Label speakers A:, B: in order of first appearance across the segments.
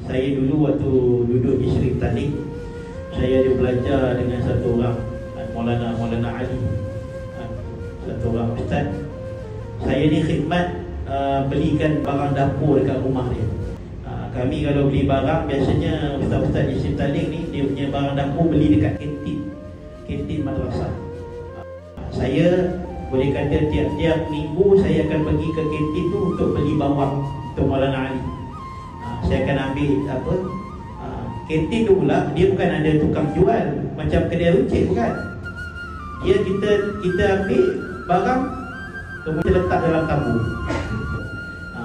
A: Saya dulu waktu duduk di Sri Tani, saya ada belajar dengan satu orang, Maulana Ali, satu orang ustaz. Saya ni khidmat belikan barang dapur dekat rumah dia. Kami kalau beli barang, biasanya ustaz-ustaz di Sri Tani ni, dia punya barang dapur beli dekat kantin madrasah. Saya boleh kata tiap-tiap minggu saya akan pergi ke kantin tu untuk beli bawang untuk Maulana Ali. Saya akan ambil kantin tu pula, dia bukan ada tukang jual macam kedai runcit, bukan. Dia kita ambil barang, kemudian letak dalam tabung.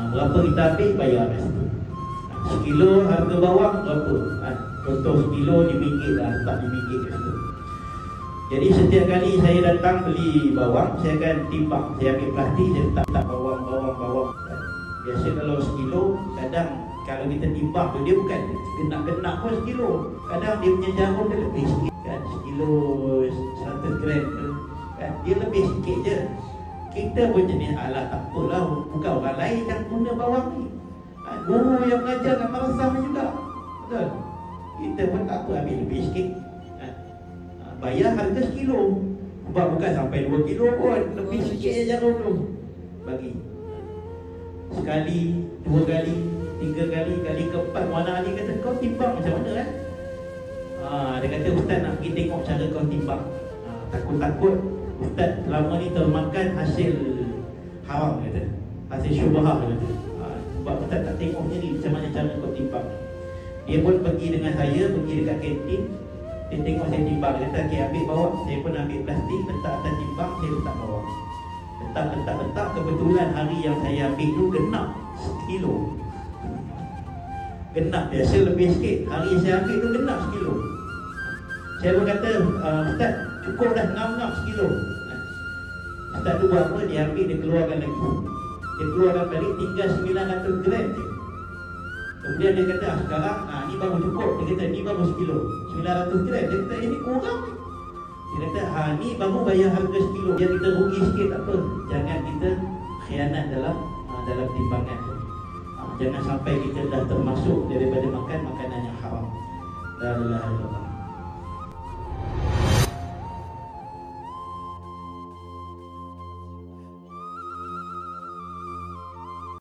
A: Berapa kita ambil, bayar kat situ. Sekilo harga bawang berapa? Contoh sekilo RM5 lah, letak RM5 kat situ. Jadi setiap kali saya datang beli bawang, saya akan timbang. Saya ambil plastik, saya letak bawang. Biasa kalau sekilo, kadang kalau kita timbang tu, dia bukan genak-genak pun sekilo. Kadang dia punya jarum dia lebih sikit kan, sekilo 100 gram tu kan, dia lebih sikit je. Kita pun jenis, alah tak apalah, bukan orang lain yang guna bawang ni, guru yang mengajar kat madrasah juga, betul. Kita pun tak apa, ambil lebih sikit, bayar harga sekilo. Bukan sampai 2 kilo pun, lebih sikit je jarum tu bagi. Sekali, 2 kali, 3 kali, kali keempat Maulana Ali kata, kau timbang macam mana kan? Dia kata, ustaz nak pergi tengok cara kau timbang. Takut-takut ustaz lama ni termakan hasil haram, kata, hasil syubhah, kata. Sebab ustaz tak tengok ni macam mana cara kau timbang. Dia pun pergi dengan saya, pergi dekat kantin. Dia tengok saya timbang, dia kata, okay, ambil bawang. Saya pun ambil plastik, letak atas timbang, saya letak bawang. Letak, kebetulan hari yang saya ambil tu genap sekilo. Genap, biasa lebih sikit, hari saya ambil tu genap sekilo. Saya pun kata, ustaz, cukup dah ngam-ngam sekilo. Ustaz tu buat apa? Dia ambil, dia keluarkan lagi. Dia keluarkan balik, tinggal 900 gram je. Kemudian dia kata, sekarang ni baru cukup. Dia kata, ni baru sekilo, 900 gram. Dia kata, ini kurang ni. Dia kata, ni baru bayar harga sekilo. Dia kita rugi sikit, tak apa. Jangan kita khianat dalam timbangan tu. Jangan sampai kita dah termasuk daripada makan makanan yang haram. La ilaha illallah.